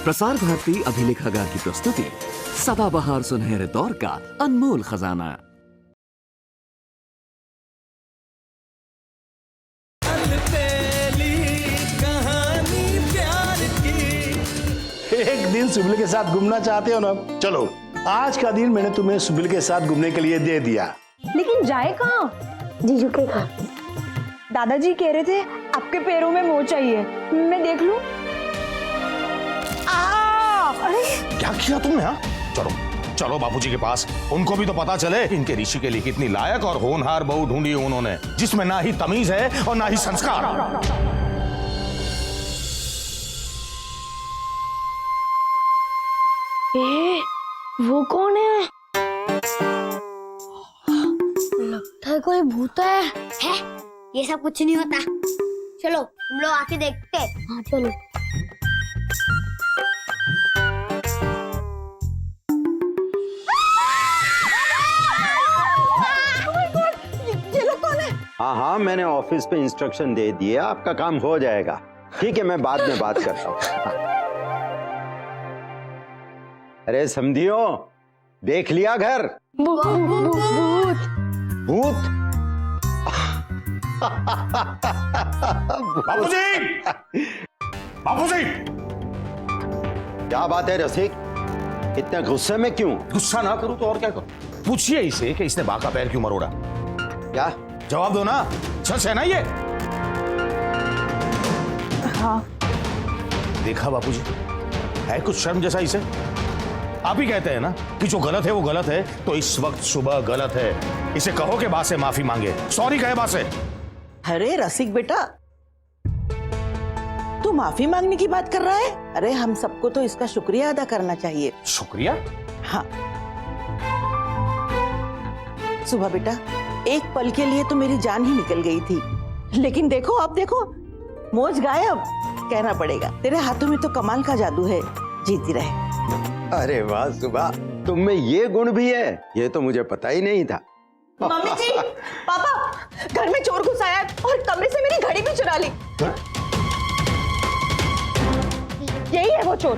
प्रसार भारती अभिलेखागार की प्रस्तुति सदाबहार सुनहरे दौर का अनमोल खजाना। एक दिन सुबिल के साथ घूमना चाहते हो ना? चलो, आज का दिन मैंने तुम्हें सुबिल के साथ घूमने के लिए दे दिया। लेकिन जाए कहाँ? जीजू के घर। दादाजी कह रहे थे आपके पैरों में मोच चाहिए, मैं देख लूं? अरे क्या किया तुमने? हाँ, चलो चलो बापूजी के पास, उनको भी तो पता चले इनके ऋषि के लिए कितनी लायक और होनहार बहू ढूंढी है उन्होंने, जिसमें ना ही तमीज है और ना ही संस्कार। वो कौन है? लगता है कोई भूत है। ये सब कुछ नहीं होता। चलो हम लोग आके देखते हैं। हाँ चलो। ये लोग कौन है? हाँ हाँ, मैंने ऑफिस पे इंस्ट्रक्शन दे दिए, आपका काम हो जाएगा। ठीक है, मैं बाद में बात करता हूँ। हाँ। अरे समझियो, देख लिया घर? भूत। भूत? बापूजी! बापूजी! क्या बात है रसिक, इतने गुस्से में क्यों? गुस्सा ना करूं तो और क्या करूं? पूछिए इसे कि इसने बाका पैर क्यों मरोड़ा। क्या जवाब दो ना, सच है ना ये? हाँ। देखा बापूजी, है कुछ शर्म जैसा इसे? आप ही कहते हैं ना कि जो गलत है वो गलत है, तो इस वक्त सुबह गलत है। इसे कहो कि बा से माफी मांगे, सॉरी कहे बा से। अरे रसिक बेटा, तू माफी मांगने की बात कर रहा है? अरे हम सबको तो इसका शुक्रिया अदा करना चाहिए। शुक्रिया? हाँ सुबह बेटा, एक पल के लिए तो मेरी जान ही निकल गई थी, लेकिन देखो अब देखो, मोज गायब। कहना पड़ेगा तेरे हाथों में तो कमाल का जादू है। जीती रहे। अरे वाह सुबह, तुम में ये गुण भी है, ये तो मुझे पता ही नहीं था। मम्मी जी, पापा, घर में चोर घुस आया और कमरे से मेरी घड़ी भी चुरा ली। यही है वो चोर,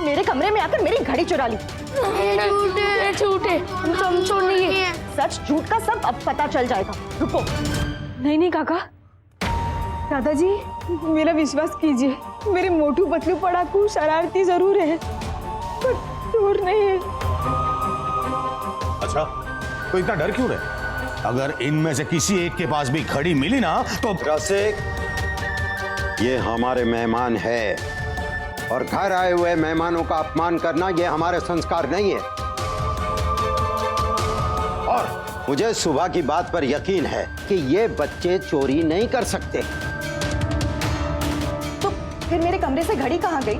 मेरे कमरे में आकर मेरी घड़ी चुरा ली। झूठे, हम चोर नहीं है। सच झूठ का सब अब पता चल जाएगा। रुको। नहीं काका, दादाजी मेरा विश्वास कीजिए, मेरे मोटू पतलू पड़ाकू शरारती जरूर है पर चोर नहीं है। अच्छा, तो इतना डर क्यों रहे? अगर इनमें से किसी एक के पास भी घड़ी मिली ना तो रसिक, ये हमारे मेहमान है और घर आए हुए मेहमानों का अपमान करना ये हमारे संस्कार नहीं है। और मुझे सुबह की बात पर यकीन है कि ये बच्चे चोरी नहीं कर सकते। तो फिर मेरे कमरे से घड़ी कहाँ गई?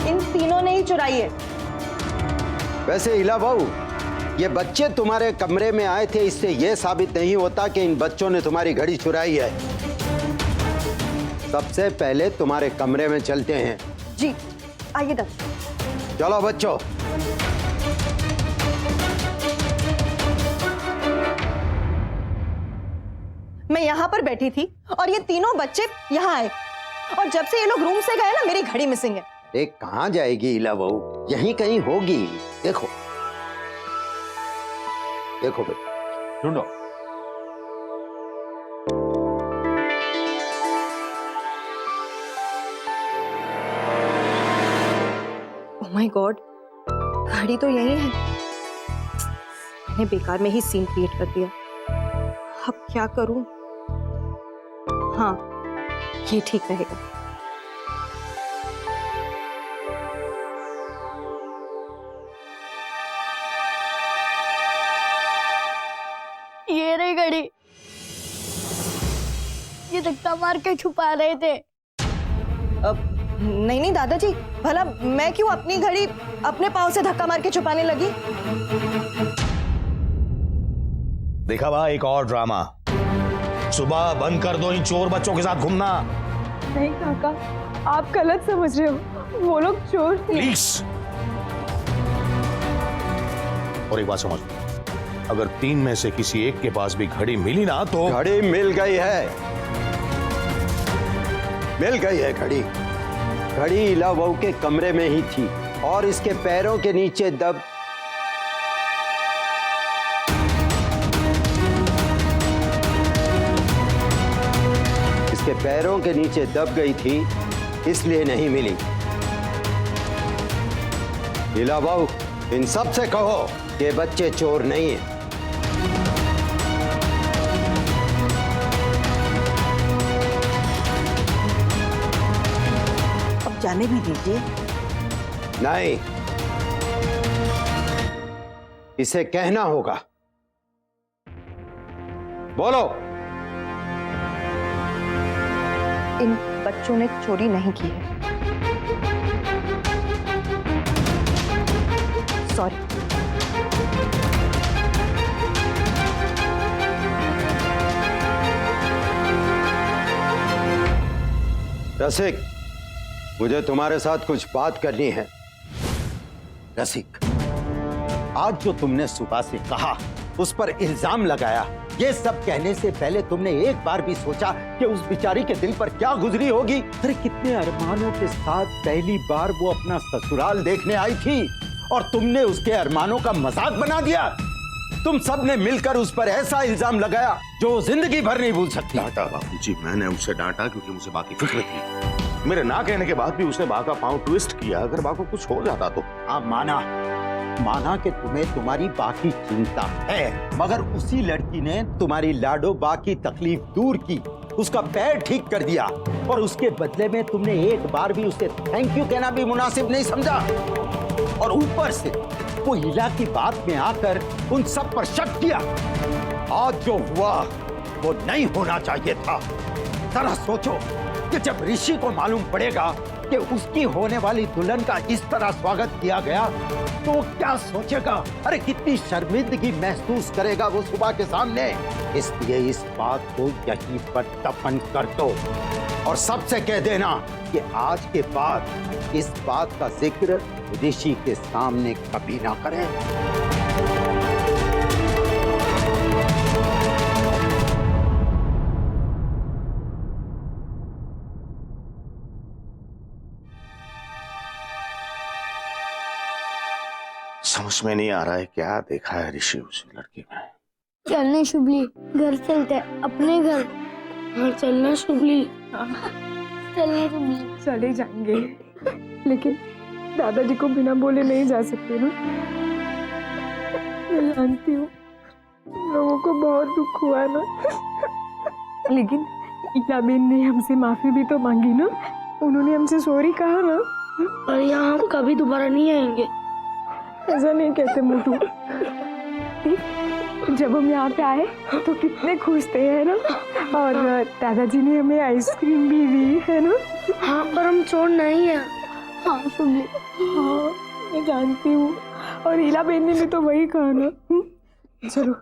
इन तीनों ने ही चुराई है। वैसे इला बहू, ये बच्चे तुम्हारे कमरे में आए थे, इससे यह साबित नहीं होता कि इन बच्चों ने तुम्हारी घड़ी चुराई है। सबसे पहले तुम्हारे कमरे में चलते हैं। जी आइए दस। चलो बच्चों। मैं यहाँ पर बैठी थी और ये तीनों बच्चे यहाँ आए और जब से ये लोग रूम से गए ना, मेरी घड़ी मिसिंग है। एक कहाँ जाएगी इला बहू, यहीं कहीं होगी। देखो देखो बेटा, ढूंढो। ओह माय गॉड, घड़ी तो यही है। मैंने बेकार में ही सीन क्रिएट कर दिया। अब क्या करूं? हाँ, ये ठीक रहेगा। ये रही घड़ी, ये धक्का मार के छुपा रहे थे। अब नहीं नहीं दादाजी, भला मैं क्यों अपनी घड़ी अपने पाँव से धक्का मार के छुपाने लगी? देखा बा, एक और ड्रामा। सुबह बंद कर दो इन चोर बच्चों के साथ घूमना। नहीं काका, आप गलत समझ रहे हो, वो लोग चोर थे। प्लीज। और एक बात समझ, अगर तीन में से किसी एक के पास भी घड़ी मिली ना तो घड़ी मिल गई है। मिल गई है घड़ी। घड़ी इला बहू के कमरे में ही थी और इसके पैरों के नीचे दब पैरों के नीचे दब गई थी, इसलिए नहीं मिली। इला बहू, इन सब से कहो कि बच्चे चोर नहीं हैं। अब जाने भी दीजिए। नहीं, इसे कहना होगा। बोलो। इन बच्चों ने चोरी नहीं की है। सॉरी। रसिक, मुझे तुम्हारे साथ कुछ बात करनी है। रसिक, आज जो तुमने सुबह से कहा, उस पर इल्जाम लगाया, ये सब कहने से पहले तुमने एक बार भी सोचा कि उस बेचारी के दिल पर क्या गुजरी होगी? अरे कितने अरमानों के साथ पहली बार वो अपना ससुराल देखने आई थी और तुमने उसके अरमानों का मजाक बना दिया। तुम सब ने मिलकर उस पर ऐसा इल्जाम लगाया जो जिंदगी भर नहीं भूल सकती। डांटा बापूजी, मैंने उसे डांटा क्योंकि मुझे बाकी फिक्र थी। मेरे ना कहने के बाद भी उसने बा का पांव ट्विस्ट किया। अगर बा को कुछ हो जाता तो। हाँ, माना कि तुम्हें तुम्हारी बा की चिंता है, मगर उसी लड़की ने तुम्हारी लाडो बा की तकलीफ दूर की, उसका पैर ठीक कर दिया और उसके बदले में तुमने एक बार भी उसे थैंक यू कहना भी मुनासिब नहीं समझा। और ऊपर से वो इला की बात में आकर उन सब पर शक किया। आज जो हुआ वो नहीं होना चाहिए था। जरा सोचो कि जब ऋषि को मालूम पड़ेगा कि उसकी होने वाली दुल्हन का इस तरह स्वागत किया गया तो क्या सोचेगा? अरे कितनी शर्मिंदगी महसूस करेगा वो सुबह के सामने। इसलिए इस बात को यहीं पर दफन कर दो और सबसे कह देना कि आज के बाद इस बात का जिक्र ऋषि के सामने कभी ना करें। समझ में नहीं आ रहा है क्या देखा है ऋषि उस लड़की में। चलने शुभली, घर चलते हैं, अपने घर। घर चलना शुभली, चलने शुभली। चले जाएंगे, लेकिन दादाजी को बिना बोले नहीं जा सकते ना। मैं जानती हूँ तुम लोगों को बहुत दुख हुआ ना, लेकिन इला बेन ने हमसे माफी भी तो मांगी ना। उन्होंने हमसे सॉरी कहा ना। और यहाँ हम कभी दोबारा नहीं आएंगे। ऐसा नहीं कहते मोटू। जब हम यहाँ पे आए तो कितने खुश थे, है ना। और दादाजी ने हमें आइसक्रीम भी दी, है ना। हाँ, पर हम चोर नहीं है। हाँ शुभली। हाँ, मैं जानती हूँ। और इला बेन ने भी तो वही कहा ना। चलो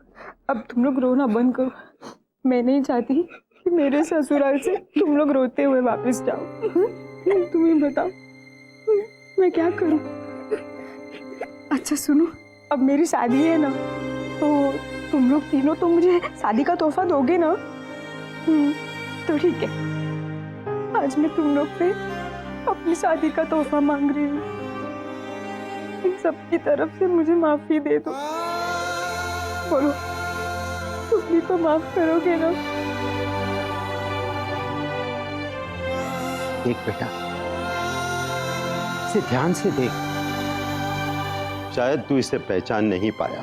अब तुम लोग रोना बंद करो। मैं नहीं चाहती कि मेरे ससुराल से तुम लोग रोते हुए वापस जाओ। तुम्हें बताओ मैं क्या करूँ। अच्छा सुनो, अब मेरी शादी है ना, तो तुम लोग तीनों तो मुझे शादी का तोहफा दोगे ना। तो ठीक है, आज मैं तुम लोग से अपनी शादी का तोहफा मांग रही हूँ। इन सब की तरफ से मुझे माफी दे दो। बोलो, तुम भी तो माफ करोगे ना। देख बेटा, इसे ध्यान से देख। शायद तू इसे पहचान नहीं पाया,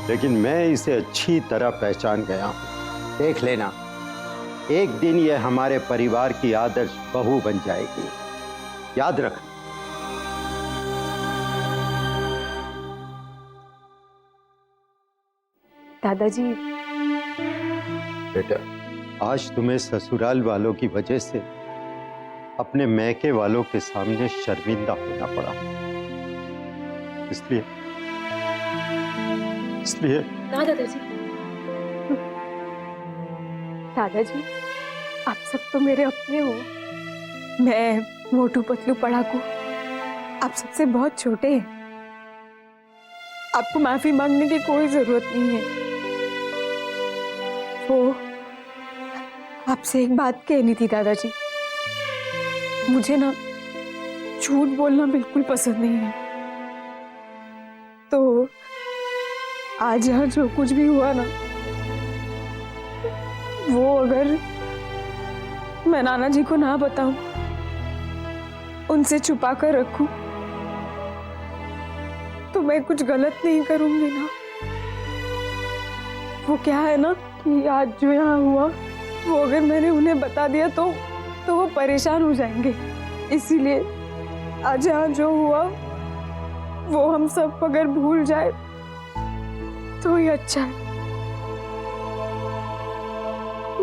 लेकिन मैं इसे अच्छी तरह पहचान गया हूं। देख लेना, एक दिन यह हमारे परिवार की आदर्श बहू बन जाएगी। याद रख। दादाजी। बेटा, आज तुम्हें ससुराल वालों की वजह से अपने मैके वालों के सामने शर्मिंदा होना पड़ा। इसलिए ना दादाजी। दादाजी, आप सब तो मेरे अपने हो। मैं मोटू पतलू पढ़ाकू, आप सबसे बहुत छोटे हैं। आपको माफी मांगने की कोई जरूरत नहीं है। वो आपसे एक बात कहनी थी दादाजी। मुझे ना झूठ बोलना बिल्कुल पसंद नहीं है, तो आज यहाँ जो कुछ भी हुआ ना, वो अगर मैं नाना जी को ना बताऊं, उनसे छुपा कर रखूं, तो मैं कुछ गलत नहीं करूंगी ना। वो क्या है ना कि आज जो यहाँ हुआ, वो अगर मैंने उन्हें बता दिया तो वो परेशान हो जाएंगे। इसीलिए आज यहाँ जो हुआ वो हम सब अगर भूल जाए तो ही अच्छा है।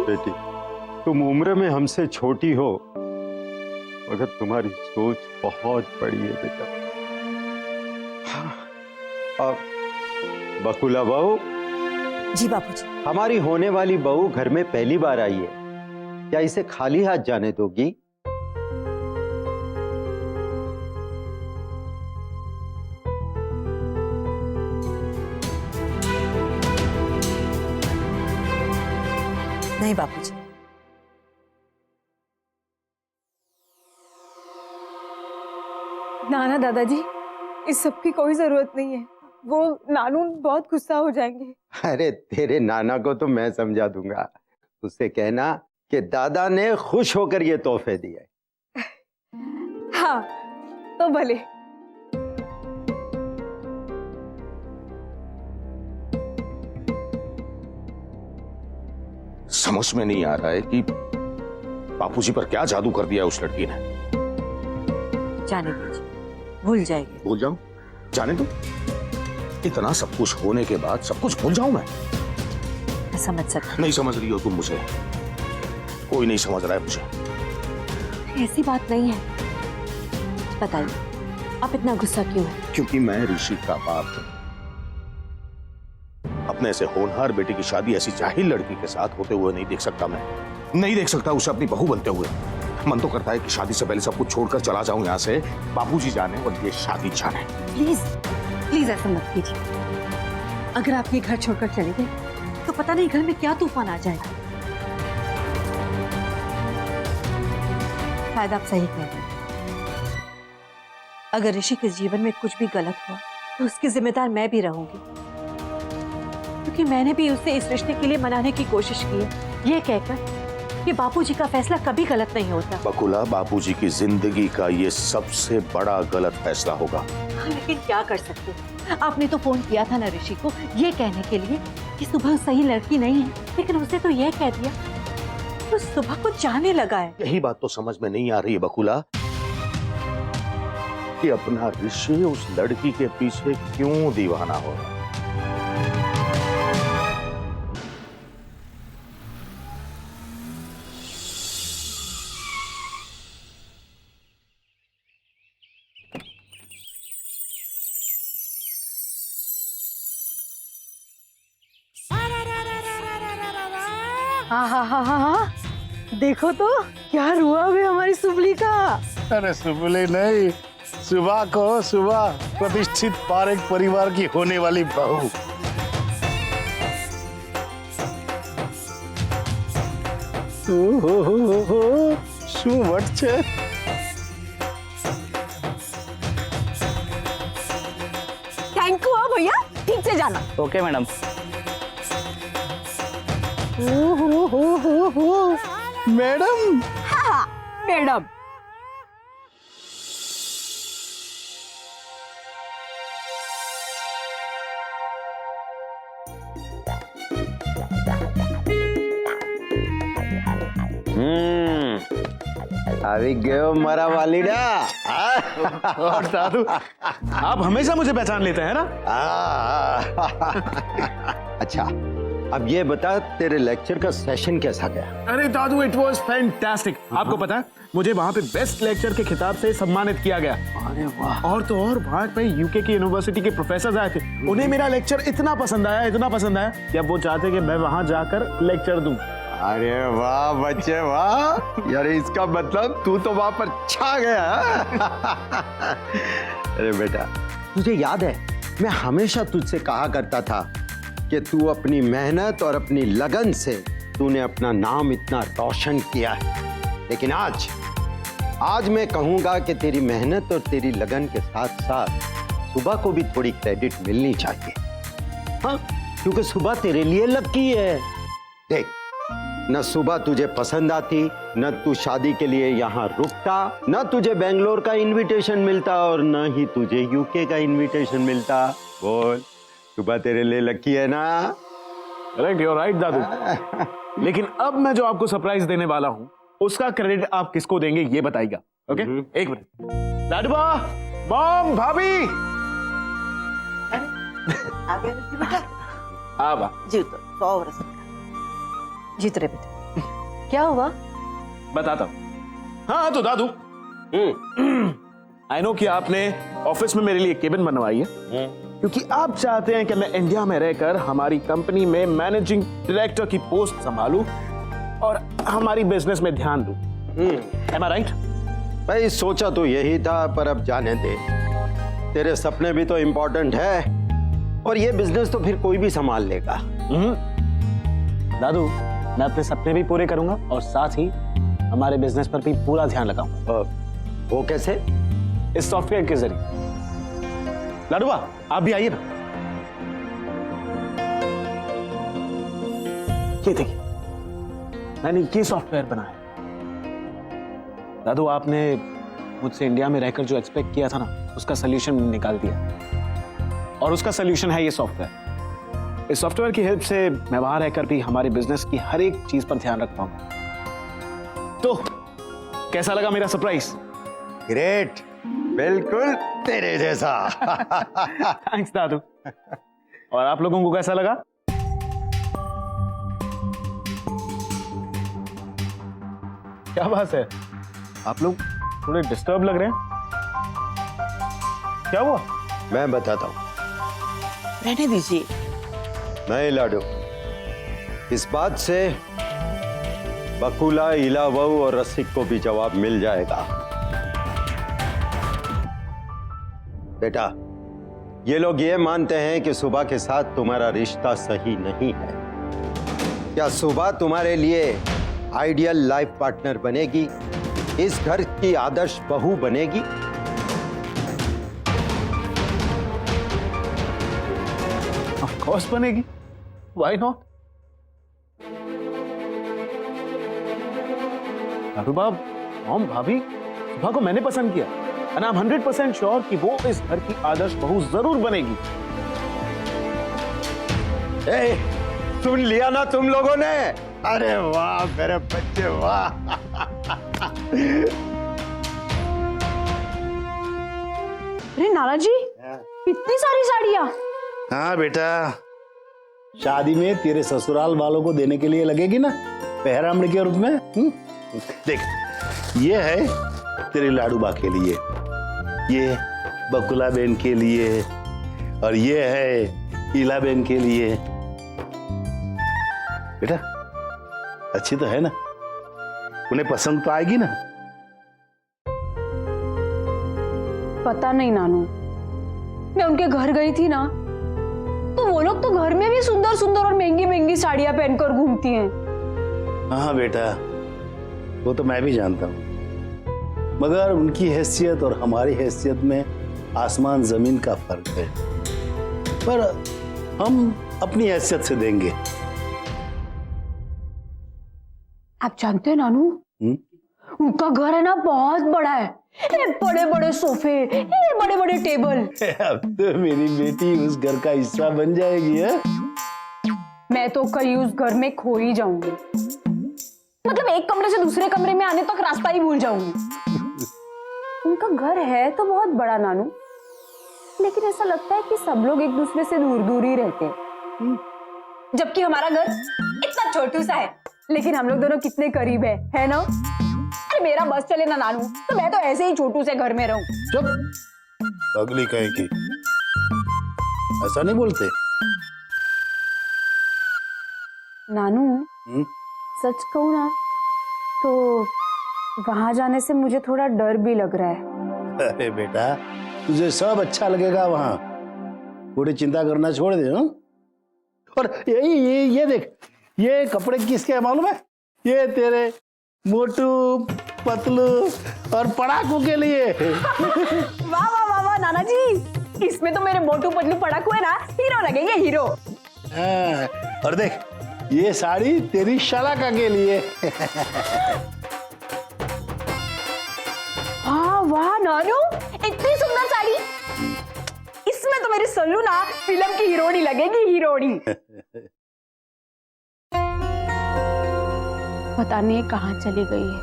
बेटी, तुम उम्र में हमसे छोटी हो, मगर तुम्हारी सोच बहुत बड़ी है बेटा। अब बकुला बहू। जी बापूजी। हमारी होने वाली बहू घर में पहली बार आई है, क्या इसे खाली हाथ जाने दोगी? नहीं बापूजी। ना ना दादाजी, इस सब की कोई जरूरत नहीं है। वो नानू बहुत गुस्सा हो जाएंगे। अरे तेरे नाना को तो मैं समझा दूंगा। उससे कहना कि दादा ने खुश होकर ये तोहफे दिए। हाँ तो भले। समझ में नहीं आ रहा है कि बापूजी पर क्या जादू कर दिया उस लड़की ने। जाने दीजिए, भूल जाएगी। भूल जाऊं? जाने दो। इतना सब कुछ होने के बाद सब कुछ भूल जाऊं मैं? मैं समझ सकती। नहीं समझ रही हो तुम मुझे, कोई नहीं समझ रहा है मुझे। ऐसी बात नहीं है। बताइए, आप इतना गुस्सा क्यों है? क्योंकि मैं ऋषि का बाप हूं। अपने से होनहार बेटे की शादी ऐसी जाहिल लड़की के साथ होते हुए नहीं देख सकता। मैं नहीं देख सकता उसे अपनी बहू बनते हुए। मन तो करता है कि शादी से पहले सब कुछ छोड़कर चला जाऊं यहाँ से, बापूजी जाने और ये शादी जाने। प्लीज प्लीज ऐसा मत कीजिए। अगर आप ये घर छोड़कर चले गए तो पता नहीं घर में क्या तूफान आ जाएगा। शायद आप सही कह रहे हैं। अगर ऋषि के जीवन में कुछ भी गलत हुआ तो उसकी जिम्मेदार मैं भी रहूंगी, क्योंकि मैंने भी उसे इस रिश्ते के लिए मनाने की कोशिश की है, ये कहकर कि बापूजी का फैसला कभी गलत नहीं होता। बकुला, बापूजी की जिंदगी का ये सबसे बड़ा गलत फैसला होगा। लेकिन क्या कर सकते हैं? आपने तो फोन किया था ना ऋषि को ये कहने के लिए कि सुबह सही लड़की नहीं है, लेकिन उसे तो ये कह दिया तो सुबह को जाने लगा है। यही बात तो समझ में नहीं आ रही है बकुला, कि अपना ऋषि उस लड़की के पीछे क्यों दीवाना हो रहा है। हाँ, देखो तो क्या हुआ है हमारी सुबली का। अरे सुबली नहीं, सुबह को सुबह, प्रतिष्ठित पारेख परिवार की होने वाली बहू। શું વટ છે? थैंक यू भैया, ठीक से जाना। Okay madam. मैडम, हाँ मैडम। આવી ગયો મારા વાલીડા। और दादू, आप हमेशा मुझे पहचान लेते हैं ना? अच्छा, अब ये बता तेरे लेक्चर का सेशन कैसा गया? अरे दादू, इट वाज फैंटास्टिक। आपको पता है मुझे वहाँ पे बेस्ट लेक्चर के खिताब से सम्मानित किया गया। अरे वाह। और तो और भारत में यूके की यूनिवर्सिटी के प्रोफेसर आए थे, उन्हें मेरा लेक्चर इतना पसंद आया कि अब वो चाहते कि मैं वहाँ जाकर लेक्चर दूं। अरे वाह बच्चे वाह, यार इसका मतलब तू तो वहां पर छा गया। अरे बेटा, तुझे याद है मैं हमेशा तुझसे कहा करता था कि तू अपनी मेहनत और अपनी लगन से तूने अपना नाम इतना रोशन किया है, लेकिन आज मैं कहूंगा कि तेरी मेहनत और तेरी लगन के साथ साथ सुबह को भी थोड़ी क्रेडिट मिलनी चाहिए। हाँ, क्योंकि सुबह तेरे लिए लकी है। देख, न सुबह तुझे पसंद आती, न तू शादी के लिए यहाँ रुकता, न तुझे बेंगलोर का इनविटेशन मिलता और न ही तुझे यूके का इनविटेशन मिलता। बोल, सुबह तेरे लिए लकी है ना? करेक्ट, यू आर राइट दादू। लेकिन अब मैं जो आपको सरप्राइज देने वाला हूँ उसका क्रेडिट आप किसको देंगे ये बताइएगा। ओके, एक मिनट। लाडवा, मॉम, भाभी, आ गया ऋषि बेटा। आवा जी तो 100 वर्ष जीत रहे बेटा। क्या हुआ? बताता हूँ। हाँ तो दादू, आई नो कि आपने ऑफिस में मेरे लिए केबिन बनवाई है क्योंकि आप चाहते हैं कि मैं इंडिया में रहकर हमारी कंपनी में मैनेजिंग डायरेक्टर की पोस्ट संभालूं और हमारी बिजनेस में ध्यान दूं। Am I right? भाई सोचा तो यही था, पर अब जाने दे। तेरे सपने भी तो इम्पोर्टेंट है और ये बिजनेस तो फिर कोई भी संभाल लेगा। दादू, मैं अपने सपने भी पूरे करूंगा और साथ ही हमारे बिजनेस पर भी पूरा ध्यान लगाऊंगा। वो कैसे? इस सॉफ्टवेयर के जरिए। लाडवा, आप भी आइए ना। ये देखिए, मैंने ये सॉफ्टवेयर बनाया। दादू, आपने मुझसे इंडिया में रहकर जो एक्सपेक्ट किया था ना, उसका सोल्यूशन निकाल दिया और उसका सोल्यूशन है ये सॉफ्टवेयर। इस सॉफ्टवेयर की हेल्प से मैं वहां रहकर भी हमारे बिजनेस की हर एक चीज पर ध्यान रख पाऊंगा। तो कैसा लगा मेरा सरप्राइज? ग्रेट, बिल्कुल तेरे जैसा। थैंक्स दादू। और आप लोगों को कैसा लगा? क्या बात है, आप लोग थोड़े डिस्टर्ब लग रहे हैं। क्या हुआ? मैं बताता हूँ। रहने दीजिए। नहीं लाडू, इस बात से बकुला, इलावऊ और रसिक को भी जवाब मिल जाएगा। बेटा, ये लोग ये मानते हैं कि सुबह के साथ तुम्हारा रिश्ता सही नहीं है। क्या सुबह तुम्हारे लिए आइडियल लाइफ पार्टनर बनेगी, इस घर की आदर्श बहू बनेगी? ऑफ कोर्स बनेगी, व्हाई नॉट? दादू बाब, मॉम, भाभी, सुबह को मैंने पसंद किया और आई एम 100% श्योर कि वो इस घर की आदर्श बहू जरूर बनेगी। सुन लिया ना तुम लोगों ने? अरे वाह मेरे बच्चे, वाह। अरे नाना जी, इतनी सारी साड़ियाँ। हाँ बेटा, शादी में तेरे ससुराल वालों को देने के लिए लगेगी ना, पहरामणी के रूप में। देख, ये है तेरे लाडूबा के लिए, ये बकुला बहन के लिए और ये है ईला बहन के लिए। बेटा अच्छी तो है ना, उन्हें पसंद तो आएगी ना? पता नहीं नानू, मैं उनके घर गई थी ना, तो वो लोग तो घर में भी सुंदर सुंदर और महंगी महंगी साड़ियां पहनकर घूमती हैं। हाँ बेटा, वो तो मैं भी जानता हूँ, मगर उनकी हैसियत और हमारी हैसियत में आसमान जमीन का फर्क है। पर हम अपनी हैसियत से देंगे। आप जानते हैं नानू, उनका घर है ना बहुत बड़ा है, बड़े बड़े सोफे, बड़े बड़े टेबल। अब तो मेरी बेटी उस घर का हिस्सा बन जाएगी है? मैं तो कहीं उस घर में खो ही जाऊंगी, मतलब एक कमरे से दूसरे कमरे में आने तक रास्ता ही भूल जाऊंगी। उनका घर है तो बहुत बड़ा नानू, लेकिन ऐसा लगता है कि सब लोग एक दूसरे से दूर दूर ही रहते हैं, जबकि हमारा घर इतना छोटू सा है, लेकिन हम लोग दोनों कितने करीब है ना? अरे मेरा बस चले ना नानू, तो मैं तो ऐसे ही छोटू से घर में रहूं। चुप, अगली कहेगी, ऐसा नहीं बोलते। नानू, सच कहूं ना तो वहां जाने से मुझे थोड़ा डर भी लग रहा है। अरे बेटा, तुझे सब अच्छा लगेगा वहां, थोड़ी चिंता करना छोड़ दे। हाँ? और ये देख, ये कपड़े किसके है मालूम है? ये तेरे मोटू, पतलू और पड़ाकू के लिए। वाह वाह वाह वाह नाना जी, इसमें तो मेरे मोटू पतलू पड़ाकू है ना, हीरो लगेंगे हीरो। हाँ, और देख ये साड़ी तेरी शलाका के लिए। वाह वाह नानू, इतनी सुंदर साड़ी, इसमें तो मेरी सल्लू ना फिल्म की हीरोनी लगेगी, हीरोनी। पता नहीं कहाँ चली गई है,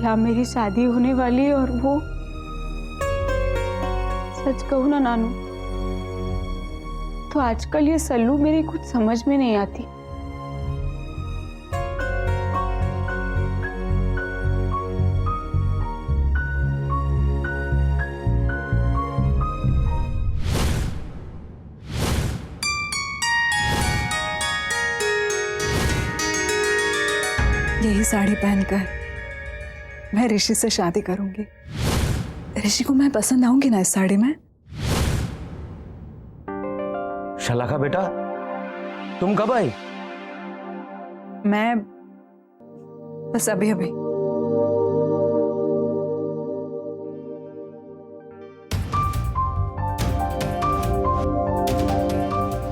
या मेरी शादी होने वाली है और वो, सच कहूं ना नानू तो आजकल ये सल्लू मेरी कुछ समझ में नहीं आती। यही साड़ी पहनकर मैं ऋषि से शादी करूंगी। ऋषि को मैं पसंद आऊंगी ना इस साड़ी में। शलाका बेटा, तुम कब आई? मैं बस अभी अभी।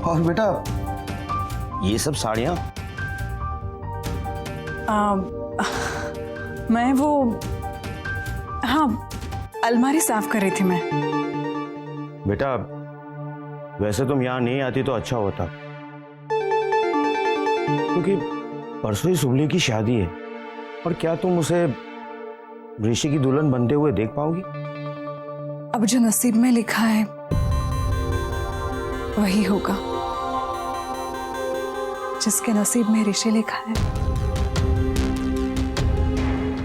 और बेटा ये सब साड़ियां? मैं वो, हाँ, अलमारी साफ कर रही थी मैं। बेटा वैसे तुम यहाँ नहीं आती तो अच्छा होता, क्योंकि परसों ही सुबली की शादी है और क्या तुम उसे ऋषि की दुल्हन बनते हुए देख पाओगी? अब जो नसीब में लिखा है वही होगा। जिसके नसीब में ऋषि लिखा है,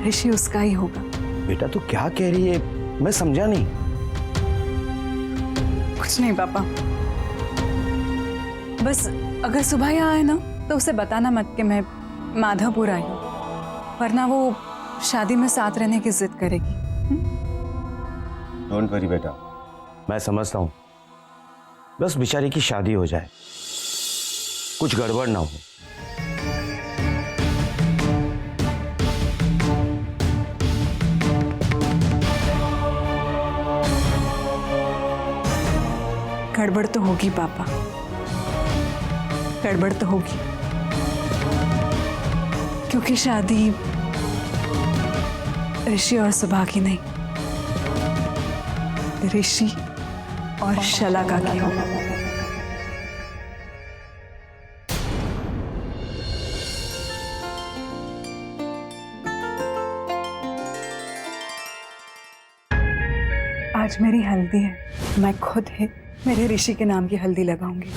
ऋषि उसका ही होगा। बेटा तू क्या कह रही है, मैं समझा नहीं। कुछ नहीं पापा, बस अगर सुबह यहाँ आए ना तो उसे बताना मत कि मैं माधवपुर आई हूँ, वरना वो शादी में साथ रहने की जिद करेगी। डोंट वरी बेटा, मैं समझता हूँ, बस बेचारी की शादी हो जाए, कुछ गड़बड़ ना हो। गड़बड़ तो होगी पापा, गड़बड़ तो होगी, क्योंकि शादी ऋषि और सुभा की नहीं, ऋषि और शलाका की होगी। आज मेरी हल्दी है, मैं खुद ही मेरे ऋषि के नाम की हल्दी लगाऊंगी।